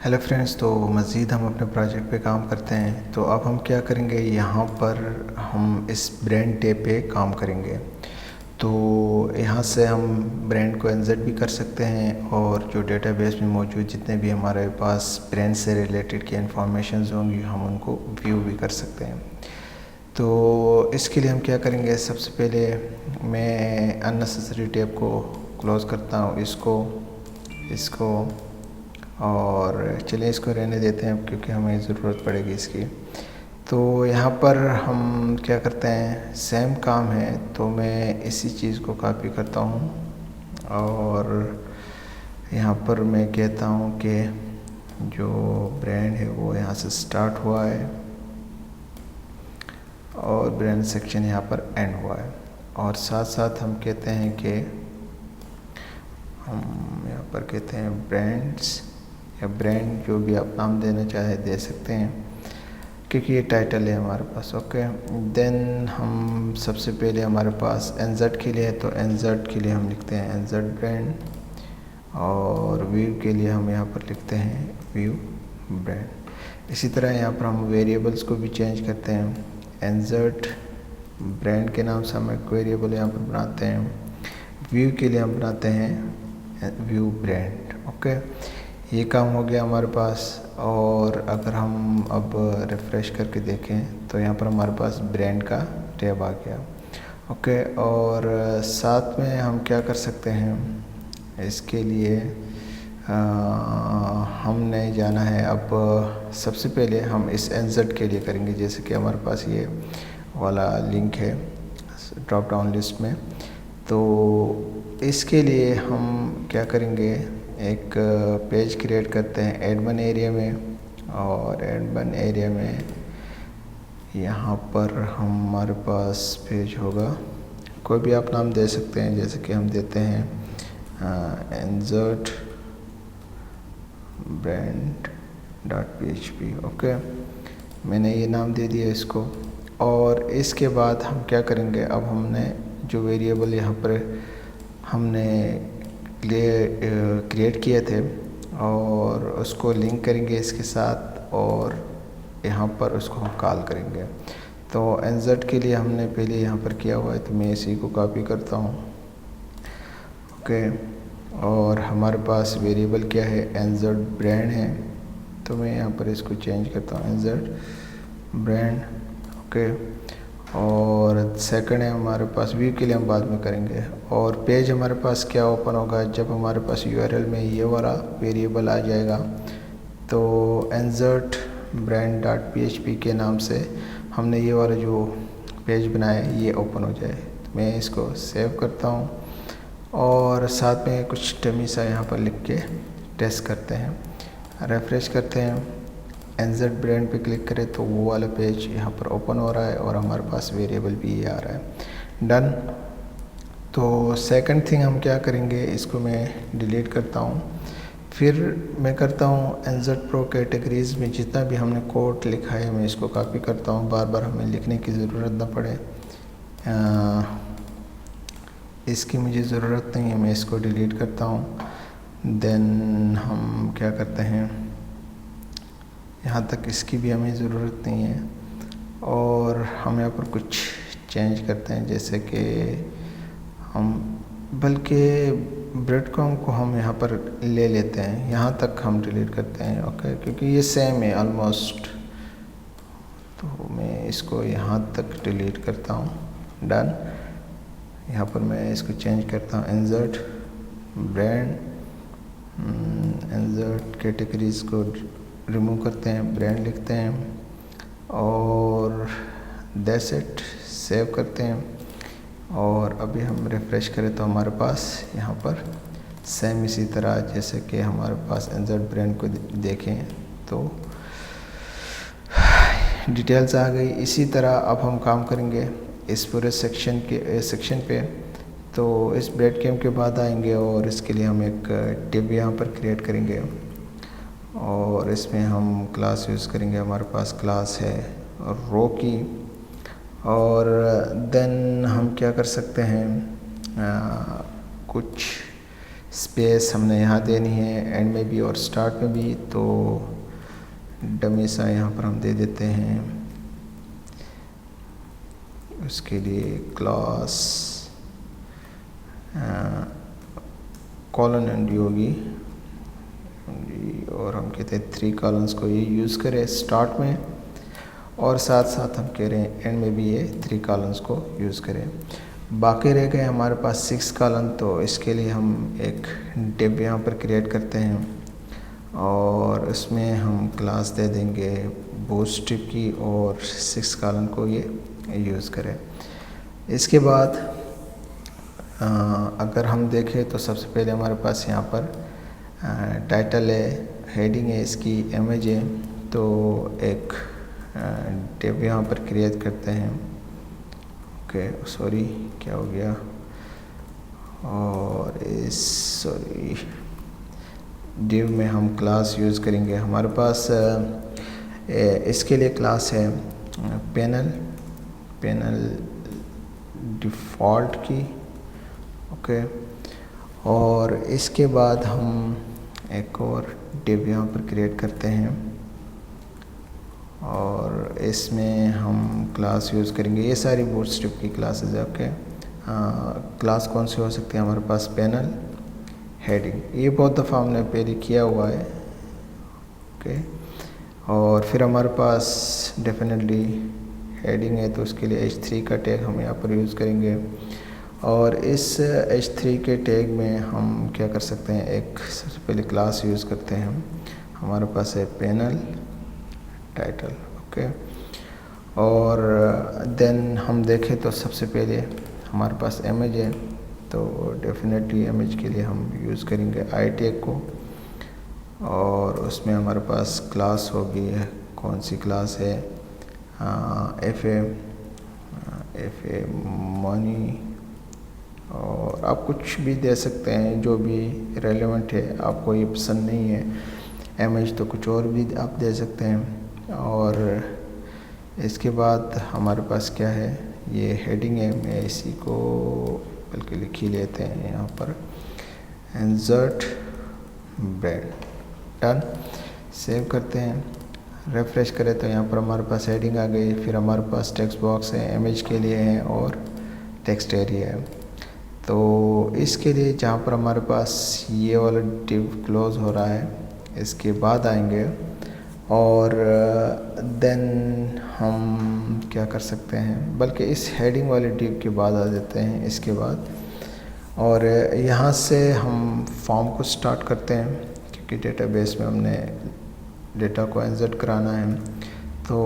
Hello friends, तो मज़ीद हम अपने प्रोजेक्ट पे काम करते हैं। तो अब हम क्या करेंगे, यहाँ पर हम इस ब्रांड टैब पे काम करेंगे। तो यहाँ से हम ब्रांड को इंसर्ट भी कर सकते हैं और जो डेटाबेस में मौजूद जितने भी हमारे पास ब्रांड से रिलेटेड की इंफॉर्मेशंस होंगी हम उनको व्यू भी कर सकते हैं। तो इसके लिए हम क्या करेंगे, सबसे पहले मैं अननेसेसरी टैब को क्लोज़ करता हूँ, इसको और चलिए इसको रहने देते हैं क्योंकि हमें ज़रूरत पड़ेगी इसकी। तो यहाँ पर हम क्या करते हैं, सेम काम है तो मैं इसी चीज़ को कॉपी करता हूँ और यहाँ पर मैं कहता हूँ कि जो ब्रांड है वो यहाँ से स्टार्ट हुआ है और ब्रांड सेक्शन यहाँ पर एंड हुआ है। और साथ साथ हम कहते हैं कि हम यहाँ पर कहते हैं ब्रांड्स या ब्रांड, जो भी आप नाम देना चाहे दे सकते हैं क्योंकि ये टाइटल है हमारे पास। ओके, देन हम सबसे पहले हमारे पास एनजेड के लिए है तो एनजेड के लिए हम लिखते हैं एनजेड ब्रांड और व्यू के लिए हम यहाँ पर लिखते हैं व्यू ब्रांड। इसी तरह यहाँ पर हम वेरिएबल्स को भी चेंज करते हैं। एनजेड ब्रांड के नाम से हम एक वेरिएबल यहाँ पर बनाते हैं, व्यू के लिए हम बनाते हैं व्यू ब्रांड। ओके, ये काम हो गया हमारे पास। और अगर हम अब रिफ़्रेश करके देखें तो यहाँ पर हमारे पास ब्रांड का टैब आ गया। ओके, और साथ में हम क्या कर सकते हैं, इसके लिए हमने जाना है। अब सबसे पहले हम इस एनजेड के लिए करेंगे, जैसे कि हमारे पास ये वाला लिंक है ड्रॉप डाउन लिस्ट में। तो इसके लिए हम क्या करेंगे, एक पेज क्रिएट करते हैं एडमिन एरिया में और एडमिन एरिया में यहाँ पर हमारे पास पेज होगा, कोई भी आप नाम दे सकते हैं, जैसे कि हम देते हैं insert brand.php। ओके, मैंने ये नाम दे दिया इसको। और इसके बाद हम क्या करेंगे, अब हमने जो वेरिएबल यहाँ पर हमने क्रिएट किए थे और उसको लिंक करेंगे इसके साथ और यहाँ पर उसको हम कॉल करेंगे। तो एनजेड के लिए हमने पहले यहाँ पर किया हुआ है तो मैं इसी को कॉपी करता हूँ। ओके, और हमारे पास वेरिएबल क्या है, एनजेड ब्रांड है, तो मैं यहाँ पर इसको चेंज करता हूँ एनजेड ब्रांड। ओके, और सेकंड है हमारे पास व्यू के लिए हम बाद में करेंगे। और पेज हमारे पास क्या ओपन होगा, जब हमारे पास यूआरएल में ये वाला वेरिएबल आ जाएगा तो insert brand.php के नाम से हमने ये वाला जो पेज बनाया है ये ओपन हो जाए। तो मैं इसको सेव करता हूँ और साथ में कुछ डमी सा यहाँ पर लिख के टेस्ट करते हैं, रिफ्रेश करते हैं, एनजेड ब्रांड पे क्लिक करें तो वो वाला पेज यहाँ पर ओपन हो रहा है और हमारे पास वेरिएबल भी ये आ रहा है। डन। तो सेकंड थिंग हम क्या करेंगे, इसको मैं डिलीट करता हूँ, फिर मैं करता हूँ एनजेड प्रो कैटेगरीज़ में जितना भी हमने कोड लिखा है मैं इसको कॉपी करता हूँ, बार बार हमें लिखने की ज़रूरत ना पड़े। इसकी मुझे ज़रूरत नहीं है, मैं इसको डिलीट करता हूँ। देन हम क्या करते हैं, यहाँ तक इसकी भी हमें ज़रूरत नहीं है और हम यहाँ पर कुछ चेंज करते हैं, जैसे कि हम बल्कि ब्रेड कॉम को हम यहाँ पर ले लेते हैं, यहाँ तक हम डिलीट करते हैं। ओके, क्योंकि ये सेम है ऑलमोस्ट, तो मैं इसको यहाँ तक डिलीट करता हूँ। डन। यहाँ पर मैं इसको चेंज करता हूँ एनजेड ब्रांड, एनजेड कैटेगरीज़ को रिमूव करते हैं, ब्रांड लिखते हैं और दैट्स इट, सेव करते हैं। और अभी हम रिफ़्रेश करें तो हमारे पास यहाँ पर सेम इसी तरह जैसे कि हमारे पास एनजेड ब्रांड को देखें तो डिटेल्स आ गई। इसी तरह अब हम काम करेंगे इस पूरे सेक्शन पे। तो इस ब्रेड कैम के बाद आएंगे और इसके लिए हम एक टेब यहाँ पर क्रिएट करेंगे और इसमें हम क्लास यूज़ करेंगे। हमारे पास क्लास है रो की। और देन हम क्या कर सकते हैं, कुछ स्पेस हमने यहाँ देनी है एंड में भी और स्टार्ट में भी, तो डमी सा यहाँ पर हम दे देते हैं। उसके लिए क्लास कॉलन एंड होगी, और हम कहते हैं 3 कॉलम्स को ये यूज़ करें स्टार्ट में, और साथ साथ हम कह रहे हैं एंड में भी ये 3 कॉलम्स को यूज़ करें। बाकी रह गए हमारे पास 6 कॉलम, तो इसके लिए हम एक डिव यहाँ पर क्रिएट करते हैं और उसमें हम क्लास दे देंगे बूटस्ट्रैप की, और 6 कॉलम को ये यूज़ करें। इसके बाद अगर हम देखें तो सबसे पहले हमारे पास यहाँ पर टाइटल है, हेडिंग है, इसकी इमेज है, तो एक डिव यहाँ पर क्रिएट करते हैं। ओके सॉरी क्या हो गया, और सॉरी डिव में हम क्लास यूज़ करेंगे। हमारे पास इसके लिए क्लास है पैनल डिफ़ॉल्ट की। ओके, और इसके बाद हम एक और डिव यहाँ पर क्रिएट करते हैं और इसमें हम क्लास यूज़ करेंगे। ये सारी बूटस्ट्रैप की क्लासेस है। ओके, क्लास कौन सी हो सकती है हमारे पास, पैनल हेडिंग, ये बहुत दफ़ा हमने पहले किया हुआ है। ओके, और फिर हमारे पास डेफिनेटली हेडिंग है, तो उसके लिए H3 का टैग हम यहाँ पर यूज़ करेंगे। और इस H3 के टैग में हम क्या कर सकते हैं, एक सबसे पहले क्लास यूज़ करते हैं हम। हमारे पास है पैनल टाइटल। ओके, और देन हम देखें तो सबसे पहले हमारे पास इमेज है, तो डेफिनेटली इमेज के लिए हम यूज़ करेंगे आई टैग को, और उसमें हमारे पास क्लास होगी, कौन सी क्लास है, एफ ए मनी, और आप कुछ भी दे सकते हैं जो भी रेलेवेंट है, आपको ये पसंद नहीं है इमेज तो कुछ और भी आप दे सकते हैं। और इसके बाद हमारे पास क्या है, ये हेडिंग है, मैं इसी को बल्कि लिख ही लेते हैं यहाँ पर, इंसर्ट ब्रांड, डन। सेव करते हैं, रिफ्रेश करें तो यहाँ पर हमारे पास हेडिंग आ गई। फिर हमारे पास टेक्स्ट बॉक्स है, इमेज के लिए है, और टेक्स्ट एरिया है। तो इसके लिए जहाँ पर हमारे पास ये वाला डिव क्लोज हो रहा है, इसके बाद आएंगे, और देन हम क्या कर सकते हैं, बल्कि इस हेडिंग वाले डिव के बाद आ जाते हैं इसके बाद, और यहाँ से हम फॉर्म को स्टार्ट करते हैं, क्योंकि डेटाबेस में हमने डेटा को इंसर्ट कराना है। तो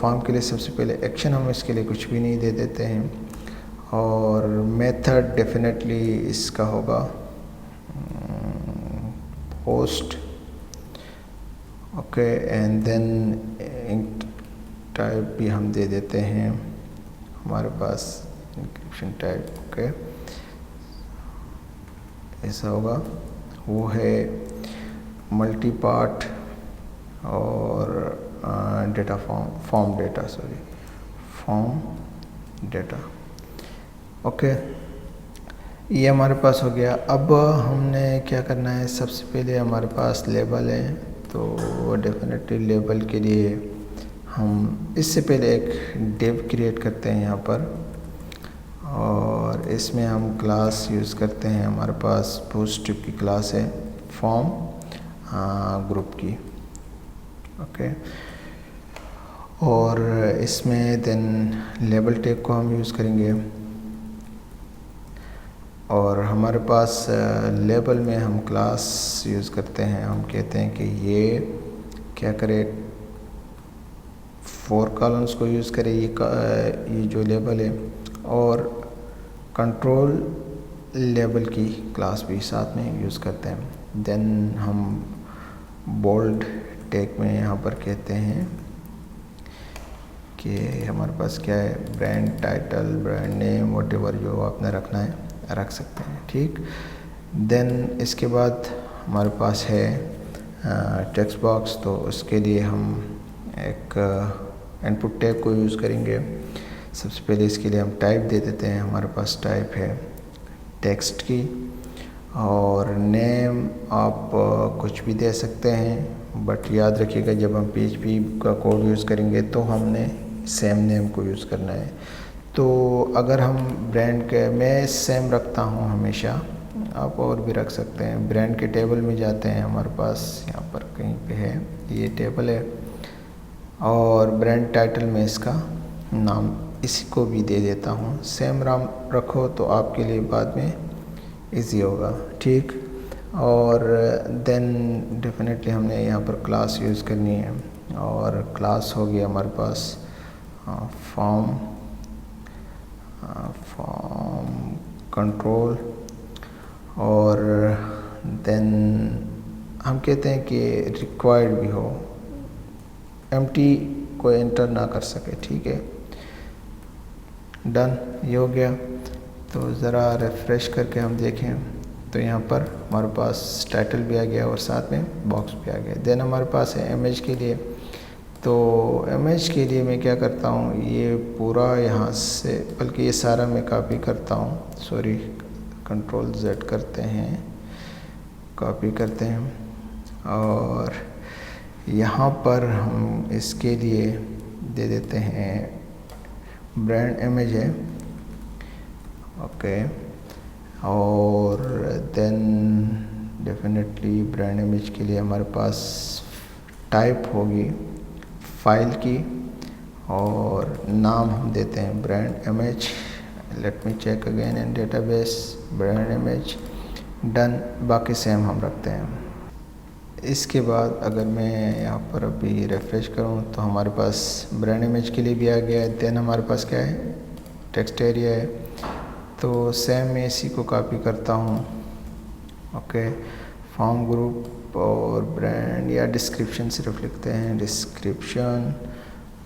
फॉर्म के लिए सबसे पहले एक्शन हम इसके लिए कुछ भी नहीं दे देते हैं, और मेथड डेफिनेटली इसका होगा post. Okay, and then int type भी हम दे देते हैं, हमारे पास इंक्रिप्शन टाइप। ओके, ऐसा होगा, वो है मल्टी पार्ट और डेटा फॉर्म डेटा। ओके, ये हमारे पास हो गया। अब हमने क्या करना है, सबसे पहले हमारे पास लेबल है, तो डेफिनेटली लेबल के लिए हम इससे पहले एक डिव क्रिएट करते हैं यहाँ पर, और इसमें हम क्लास यूज़ करते हैं, हमारे पास बूटस्ट्रैप की क्लास है, फॉर्म ग्रुप की। ओके, और इसमें देन लेबल टैग को हम यूज़ करेंगे, और हमारे पास लेबल में हम क्लास यूज़ करते हैं। हम कहते हैं कि ये क्या करे, 4 कॉलम्स को यूज़ करे, ये जो लेबल है, और कंट्रोल लेबल की क्लास भी साथ में यूज़ करते हैं। देन हम बोल्ड टैग में यहाँ पर कहते हैं कि हमारे पास क्या है, brand title, brand name, whatever जो आपने रखना है रख सकते हैं, ठीक। देन इसके बाद हमारे पास है टेक्स्ट बॉक्स, तो उसके लिए हम एक इनपुट टैग को यूज़ करेंगे। सबसे पहले इसके लिए हम टाइप दे देते हैं, हमारे पास टाइप है टेक्स्ट की, और नेम आप कुछ भी दे सकते हैं, बट याद रखिएगा जब हम PHP का कोड यूज़ करेंगे तो हमने सेम नेम को यूज़ करना है। तो अगर हम ब्रांड के, मैं सेम रखता हूँ हमेशा, आप और भी रख सकते हैं। ब्रांड के टेबल में जाते हैं, हमारे पास यहाँ पर कहीं पे है, ये टेबल है, और ब्रांड टाइटल में इसका नाम इसी को भी दे देता हूँ। सेम नाम रखो तो आपके लिए बाद में इजी होगा, ठीक। और देन डेफिनेटली हमने यहाँ पर क्लास यूज़ करनी है, और क्लास होगी हमारे पास फॉर्म कंट्रोल, और देन हम कहते हैं कि रिक्वायर्ड भी हो, एम्प्टी को एंटर ना कर सके, ठीक है। डन, ये हो गया। तो ज़रा रिफ़्रेश करके हम देखें तो यहाँ पर हमारे पास टाइटल भी आ गया और साथ में बॉक्स भी आ गया। देन हमारे पास है इमेज के लिए। तो इमेज के लिए मैं क्या करता हूँ, ये पूरा यहाँ से, बल्कि ये सारा मैं कॉपी करता हूँ, सॉरी, कंट्रोल Z करते हैं, कॉपी करते हैं, और यहाँ पर हम इसके लिए दे देते हैं ब्रांड इमेज है, ओके। और देन डेफिनेटली ब्रांड इमेज के लिए हमारे पास टाइप होगी फाइल की, और नाम हम देते हैं brand image. Let me check again in database, brand image, done. बाकी सेम हम रखते हैं। इसके बाद अगर मैं यहाँ पर अभी रिफ़्रेश करूँ तो हमारे पास ब्रांड इमेज के लिए भी आ गया है। देन हमारे पास क्या है, टेक्स्ट एरिया है। तो सेम मैं इसी को कॉपी करता हूँ, ओके। फॉर्म ग्रुप और ब्रांड, या डिस्क्रिप्शन सिर्फ लिखते हैं, डिस्क्रिप्शन,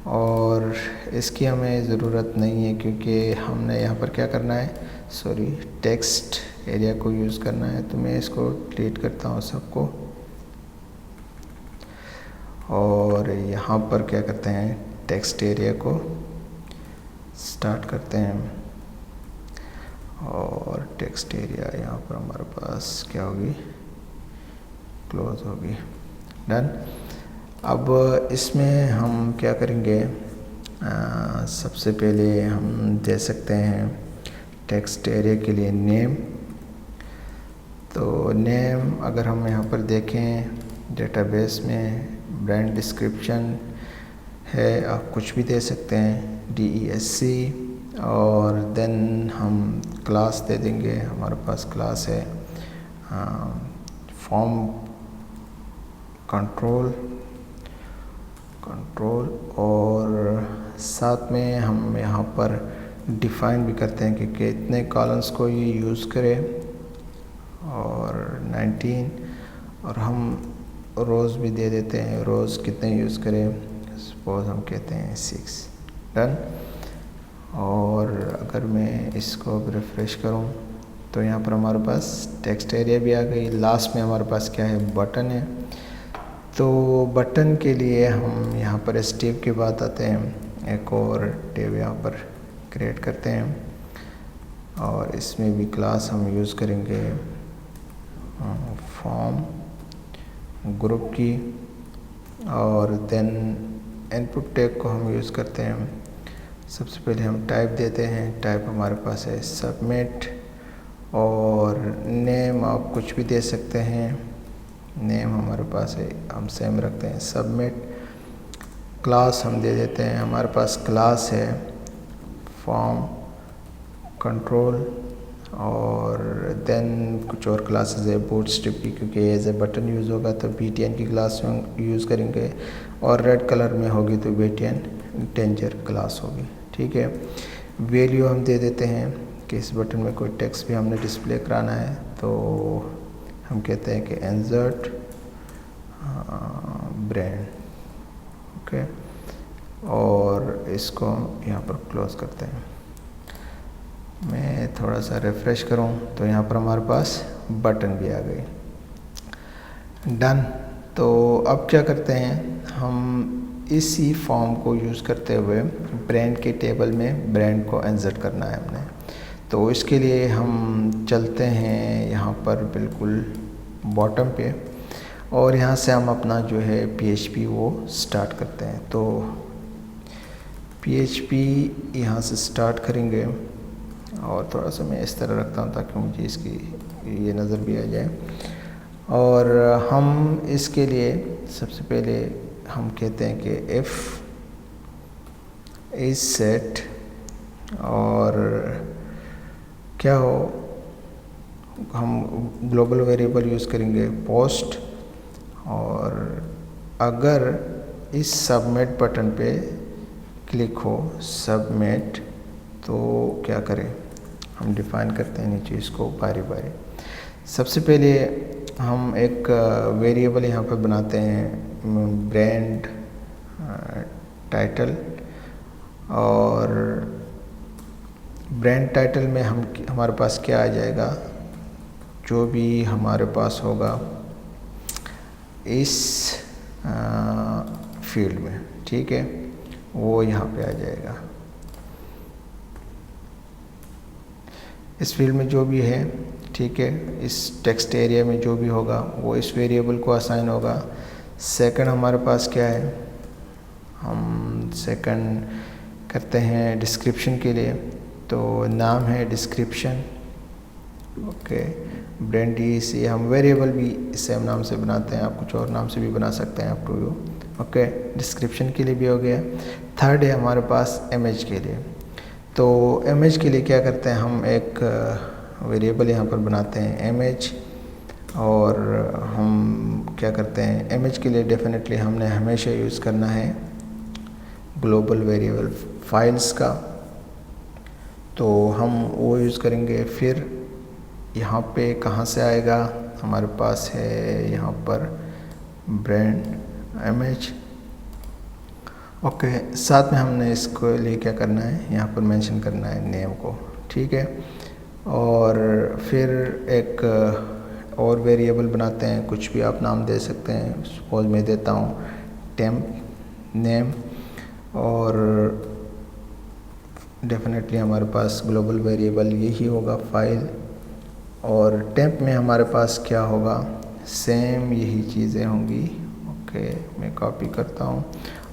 और इसकी हमें ज़रूरत नहीं है क्योंकि हमने यहाँ पर क्या करना है, सॉरी, टेक्स्ट एरिया को यूज़ करना है। तो मैं इसको डिलीट करता हूँ सबको, और यहाँ पर क्या करते हैं, टेक्स्ट एरिया को स्टार्ट करते हैं, और टेक्स्ट एरिया यहाँ पर हमारे पास क्या होगी, क्लोज होगी, डन। अब इसमें हम क्या करेंगे, सबसे पहले हम दे सकते हैं टेक्स्ट एरिया के लिए नेम। तो नेम अगर हम यहाँ पर देखें डेटाबेस में, ब्रांड डिस्क्रिप्शन है, आप कुछ भी दे सकते हैं, DESC, और देन हम क्लास दे देंगे। हमारे पास क्लास है फॉर्म कंट्रोल, और साथ में हम यहाँ पर डिफ़ाइन भी करते हैं कि कितने कॉलम्स को ये यूज़ करे, और 19, और हम रोज़ भी दे देते हैं, रोज़ कितने यूज़ करें, सपोज हम कहते हैं 6, डन। और अगर मैं इसको अब रिफ़्रेश करूं तो यहाँ पर हमारे पास टेक्स्ट एरिया भी आ गई। लास्ट में हमारे पास क्या है, बटन है। तो बटन के लिए हम यहाँ पर इस टेब के बाद आते हैं, एक और टेब यहाँ पर क्रिएट करते हैं, और इसमें भी क्लास हम यूज़ करेंगे फॉर्म ग्रुप की, और देन इनपुट टैग को हम यूज़ करते हैं। सबसे पहले हम टाइप देते हैं, टाइप हमारे पास है सबमिट, और नेम आप कुछ भी दे सकते हैं, नेम हमारे पास है, हम सेम रखते हैं, सबमिट। क्लास हम दे देते हैं, हमारे पास क्लास है फॉर्म कंट्रोल, और देन कुछ और क्लासेस है, बूटस्ट्रैप की, क्योंकि एज ए बटन यूज़ होगा तो BTN की क्लास में यूज़ करेंगे, और रेड कलर में होगी तो BTN डेंजर क्लास होगी, ठीक है। वैल्यू हम दे देते हैं कि इस बटन में कोई टेक्स्ट भी हमने डिस्प्ले कराना है, तो हम कहते हैं कि इंसर्ट ब्रांड, ओके, और इसको यहाँ पर क्लोज करते हैं। मैं थोड़ा सा रिफ़्रेश करूँ तो यहाँ पर हमारे पास बटन भी आ गई, डन। तो अब क्या करते हैं, हम इसी फॉर्म को यूज़ करते हुए ब्रांड के टेबल में ब्रांड को इंसर्ट करना है हमने। तो इसके लिए हम चलते हैं यहाँ पर बिल्कुल बॉटम पे, और यहाँ से हम अपना जो है PHP वो स्टार्ट करते हैं। तो PHP यहाँ से स्टार्ट करेंगे, और थोड़ा सा मैं इस तरह रखता हूँ ताकि मुझे इसकी ये नज़र भी आ जाए। और हम इसके लिए सबसे पहले हम कहते हैं कि if is set, और क्या हो, हम ग्लोबल वेरिएबल यूज़ करेंगे पोस्ट, और अगर इस सबमिट बटन पे क्लिक हो सबमिट, तो क्या करें, हम डिफ़ाइन करते हैं नीचे इसको बारी बारी। सबसे पहले हम एक वेरिएबल यहाँ पर बनाते हैं ब्रांड टाइटल, और ब्रांड टाइटल में हमारे पास क्या आ जाएगा, जो भी हमारे पास होगा इस फील्ड में, ठीक है, वो यहाँ पे आ जाएगा। इस फील्ड में जो भी है, ठीक है, इस टेक्स्ट एरिया में जो भी होगा वो इस वेरिएबल को असाइन होगा। सेकंड हमारे पास क्या है, हम सेकंड करते हैं डिस्क्रिप्शन के लिए, तो नाम है डिस्क्रिप्शन, ओके। ब्रांड ये हम वेरिएबल भी सेम नाम से बनाते हैं, आप कुछ और नाम से भी बना सकते हैं, up to you, okay. Description के लिए भी हो गया। थर्ड है हमारे पास इमेज के लिए, तो इमेज के लिए क्या करते हैं, हम एक वेरिएबल यहाँ पर बनाते हैं इमेज, और हम क्या करते हैं, इमेज के लिए डेफिनेटली हमने हमेशा यूज़ करना है ग्लोबल वेरिएबल फाइल्स का, तो हम वो यूज़ करेंगे। फिर यहाँ पे कहाँ से आएगा, हमारे पास है यहाँ पर ब्रांड इमेज, ओके। साथ में हमने इसको लिए क्या करना है, यहाँ पर मेंशन करना है नेम को, ठीक है। और फिर एक और वेरिएबल बनाते हैं, कुछ भी आप नाम दे सकते हैं, सपोज मैं देता हूँ टेम्प नेम, और डेफिनेटली हमारे पास ग्लोबल वेरिएबल यही होगा फाइल, और टेम्प में हमारे पास क्या होगा, सेम यही चीज़ें होंगी, ओके। मैं कॉपी करता हूँ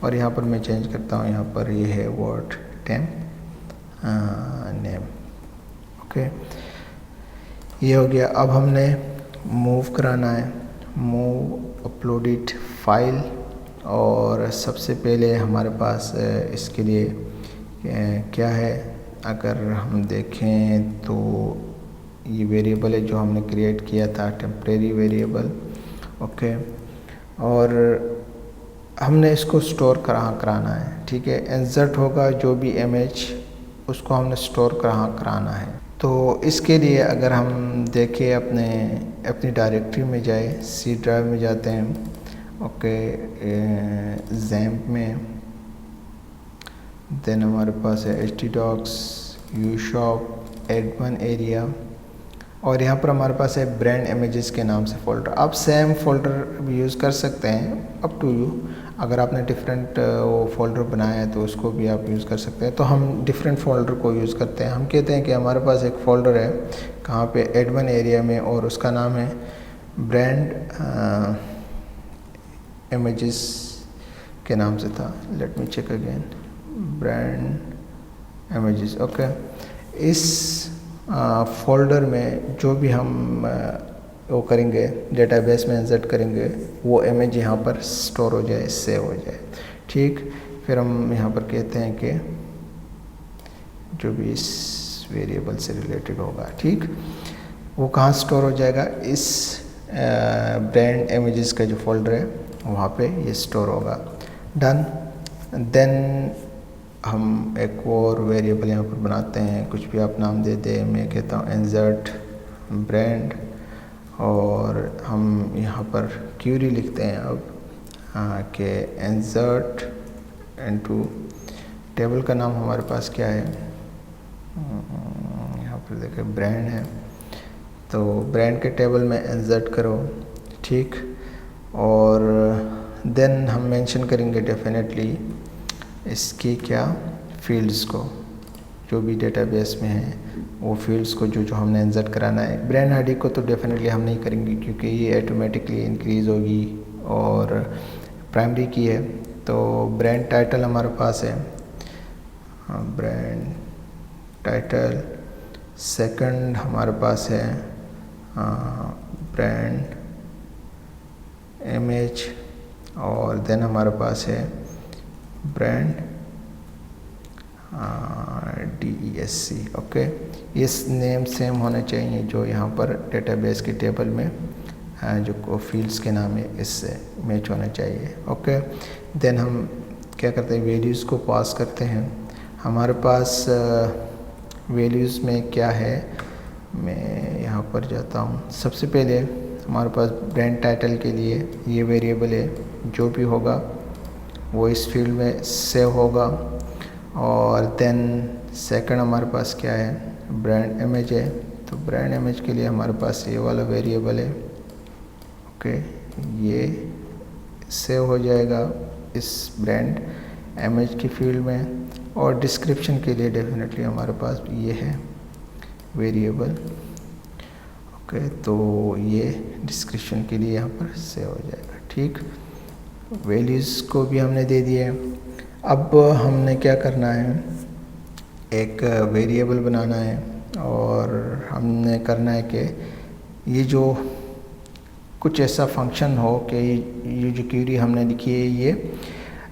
और यहाँ पर मैं चेंज करता हूँ, यहाँ पर ये है वर्ड टेम्प नेम, ओके। ये हो गया। अब हमने मूव कराना है, मूव अपलोडेड फाइल, और सबसे पहले हमारे पास इसके लिए क्या है, अगर हम देखें तो ये वेरिएबल है जो हमने क्रिएट किया था, टेम्परेरी वेरिएबल, ओके। और हमने इसको स्टोर कराना है, ठीक है। इंसर्ट होगा जो भी इमेज, उसको हमने स्टोर कराना है। तो इसके लिए अगर हम देखें अपनी डायरेक्टरी में जाए, सी ड्राइव में जाते हैं, ओके, जैम्प में, देन हमारे पास है htdocs, ushop, admin एरिया, और यहाँ पर हमारे पास है ब्रांड इमेजेस के नाम से फ़ोल्डर। आप सेम फ़ोल्डर भी यूज़ कर सकते हैं, अप टू यू। अगर आपने डिफरेंट वो फ़ोल्डर बनाया है तो उसको भी आप यूज़ कर सकते हैं। तो हम डिफरेंट फ़ोल्डर को यूज़ करते हैं। हम कहते हैं कि हमारे पास एक फ़ोल्डर है, कहाँ पे, एडमिन एरिया में, और उसका नाम है ब्रांड इमेजेस के नाम से था। Let me check again, brand images, okay. इस फ़ोल्डर में जो भी हम वो करेंगे, डेटाबेस में इंसर्ट करेंगे, वो इमेज यहाँ पर स्टोर हो जाए, सेव हो जाए, ठीक। फिर हम यहाँ पर कहते हैं कि जो भी इस वेरिएबल से रिलेटेड होगा, ठीक, वो कहाँ स्टोर हो जाएगा, इस ब्रांड इमेजेस का जो फोल्डर है वहाँ पे ये स्टोर होगा। डन। देन हम एक और वेरिएबल यहाँ पर बनाते हैं, कुछ भी आप नाम दे दें। मैं कहता हूँ इंसर्ट ब्रांड, और हम यहाँ पर क्यूरी लिखते हैं अब कि इंसर्ट इनटू, टेबल का नाम हमारे पास क्या है, यहाँ पर देखें ब्रांड है, तो ब्रांड के टेबल में इंसर्ट करो, ठीक। और देन हम मेंशन करेंगे डेफिनेटली इसकी क्या, फील्ड्स को, जो भी डेटाबेस में है वो फील्ड्स को जो हमने इंसर्ट कराना है। ब्रांड आईडी को तो डेफिनेटली हम नहीं करेंगे क्योंकि ये ऑटोमेटिकली इंक्रीज़ होगी और प्राइमरी की है। तो ब्रांड टाइटल हमारे पास है, ब्रांड टाइटल। सेकंड हमारे पास है ब्रांड इमेज और देन हमारे पास है ब्रांड DESC। ओके, ये नेम सेम होने चाहिए जो यहाँ पर डेटाबेस के टेबल में जो फील्ड्स के नाम है इससे मैच होना चाहिए। ओके, देन हम क्या करते हैं, वैल्यूज़ को पास करते हैं। हमारे पास वैल्यूज़ में क्या है, मैं यहाँ पर जाता हूँ। सबसे पहले हमारे पास ब्रांड टाइटल के लिए ये वेरिएबल है, जो भी होगा वो इस फील्ड में सेव होगा। और देन सेकंड हमारे पास क्या है, ब्रांड इमेज है, तो ब्रांड इमेज के लिए हमारे पास ये वाला वेरिएबल है। ओके, ये सेव हो जाएगा इस ब्रांड इमेज की फील्ड में। और डिस्क्रिप्शन के लिए डेफिनेटली हमारे पास ये है वेरिएबल। ओके, तो ये डिस्क्रिप्शन के लिए यहाँ पर सेव हो जाएगा। ठीक, वैल्यूज़ को भी हमने दे दिए। अब हमने क्या करना है, एक वेरिएबल बनाना है और हमने करना है कि ये जो कुछ ऐसा फंक्शन हो कि ये जो क्वेरी हमने लिखी है ये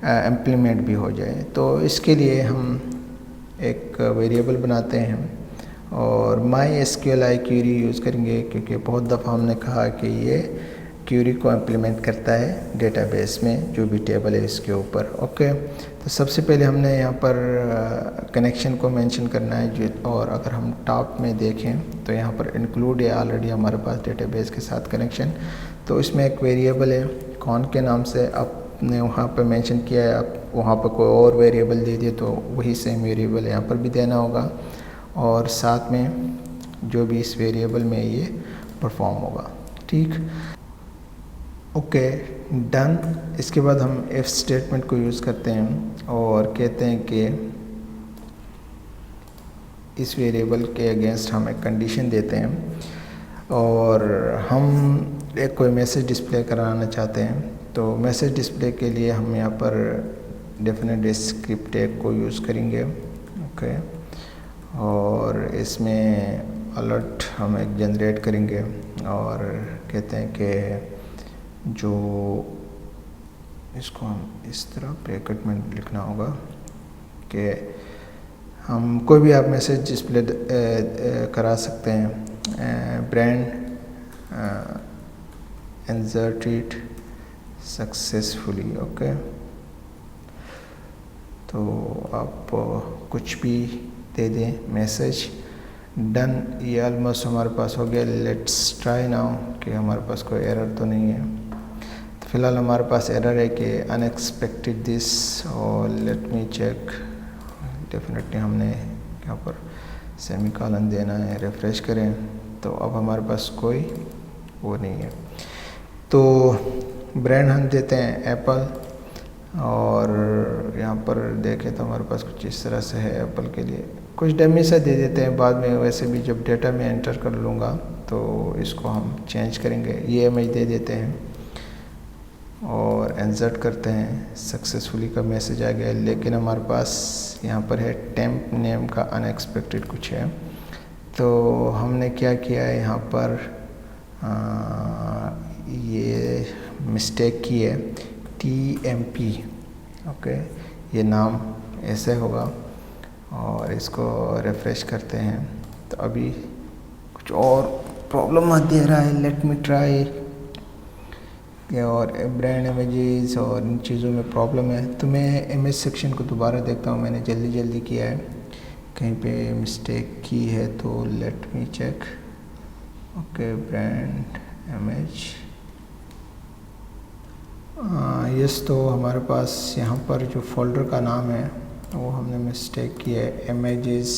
इम्प्लीमेंट भी हो जाए। तो इसके लिए हम एक वेरिएबल बनाते हैं और MySQLi क्वेरी यूज़ करेंगे क्योंकि बहुत दफ़ा हमने कहा कि ये क्वेरी को इम्प्लीमेंट करता है डेटाबेस में जो भी टेबल है इसके ऊपर। ओके, तो सबसे पहले हमने यहाँ पर कनेक्शन को मेंशन करना है जो, और अगर हम टॉप में देखें तो यहाँ पर इंक्लूड है ऑलरेडी हमारे पास डेटाबेस के साथ कनेक्शन। तो इसमें एक वेरिएबल है कौन के नाम से आपने वहाँ पर मेंशन किया है, आप वहाँ पर कोई और वेरिएबल दे दिए तो वही सेम वेरिएबल यहाँ पर भी देना होगा और साथ में जो भी इस वेरिएबल में ये परफॉर्म होगा। ठीक, ओके, डन। इसके बाद हम इफ स्टेटमेंट को यूज़ करते हैं और कहते हैं कि इस वेरिएबल के अगेंस्ट हम एक कंडीशन देते हैं और हम एक कोई मैसेज डिस्प्ले कराना चाहते हैं। तो मैसेज डिस्प्ले के लिए हम यहाँ पर डेफिनेटली स्क्रिप्ट टैग को यूज़ करेंगे। ओके, और इसमें अलर्ट हम एक जनरेट करेंगे और कहते हैं कि जो इसको हम इस तरह ब्रैकेट में लिखना होगा कि हम कोई भी आप मैसेज डिस्प्ले करा सकते हैं। Brand inserted successfully. ओके, तो आप कुछ भी दे दें मैसेज। डन, ये ऑलमोस्ट हमारे पास हो गया। लेट्स ट्राई नाउ कि हमारे पास कोई एरर तो नहीं है। तो फिलहाल हमारे पास एरर है कि अनएक्सपेक्टेड दिस, और लेट मी चेक। डेफिनेटली हमने यहाँ पर सेमीकोलन देना है। रिफ्रेश करें तो अब हमारे पास कोई वो नहीं है। तो ब्रांड हम देते हैं एप्पल और यहाँ पर देखें तो हमारे पास कुछ इस तरह से है। एप्पल के लिए कुछ डमी सा दे देते हैं, बाद में वैसे भी जब डेटा में एंटर कर लूँगा तो इसको हम चेंज करेंगे। ये इमेज दे देते हैं और इंसर्ट करते हैं। सक्सेसफुली का मैसेज आ गया, लेकिन हमारे पास यहाँ पर है टेम्प नेम का अनएक्सपेक्टेड कुछ है। तो हमने क्या किया है यहाँ पर ये मिस्टेक की है, TMP। ओके, ये नाम ऐसे होगा और इसको रिफ्रेश करते हैं तो अभी कुछ और प्रॉब्लम आ दे रहा है। Let me try. और ब्रांड इमेजेस और इन चीज़ों में प्रॉब्लम है, तो मैं इमेज सेक्शन को दोबारा देखता हूँ। मैंने जल्दी किया है, कहीं पे मिस्टेक की है तो let me check. Okay, brand image, yes. तो हमारे पास यहाँ पर जो फोल्डर का नाम है वो हमने मिस्टेक की है, इमेजेस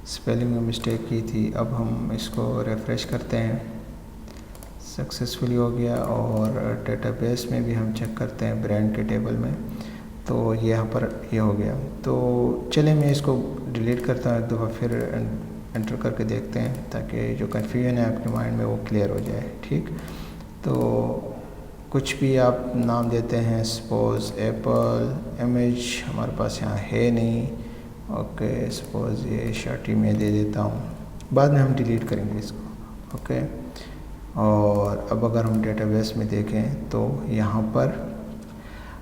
स्पेलिंग में मिस्टेक की थी। अब हम इसको रिफ्रेश करते हैं, सक्सेसफुली हो गया। और डेटाबेस में भी हम चेक करते हैं ब्रांड के टेबल में तो ये यहाँ पर ये हो गया। तो चले मैं इसको डिलीट करता हूँ, एक दफ़ा फिर एंटर करके देखते हैं ताकि जो कन्फ्यूजन है आपके माइंड में वो क्लियर हो जाए। ठीक, तो कुछ भी आप नाम देते हैं, सपोज़ एप्पल। इमेज हमारे पास यहाँ है नहीं, ओके। सपोज़ ये शर्ट ही मैं दे देता हूँ, बाद में हम डिलीट करेंगे इसको, ओके। और अब अगर हम डेटाबेस में देखें तो यहाँ पर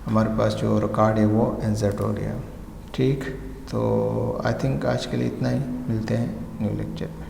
हमारे पास जो रिकॉर्ड है वो इंसर्ट हो गया। ठीक, तो आई थिंक आज के लिए इतना ही, मिलते हैं न्यू लेक्चर।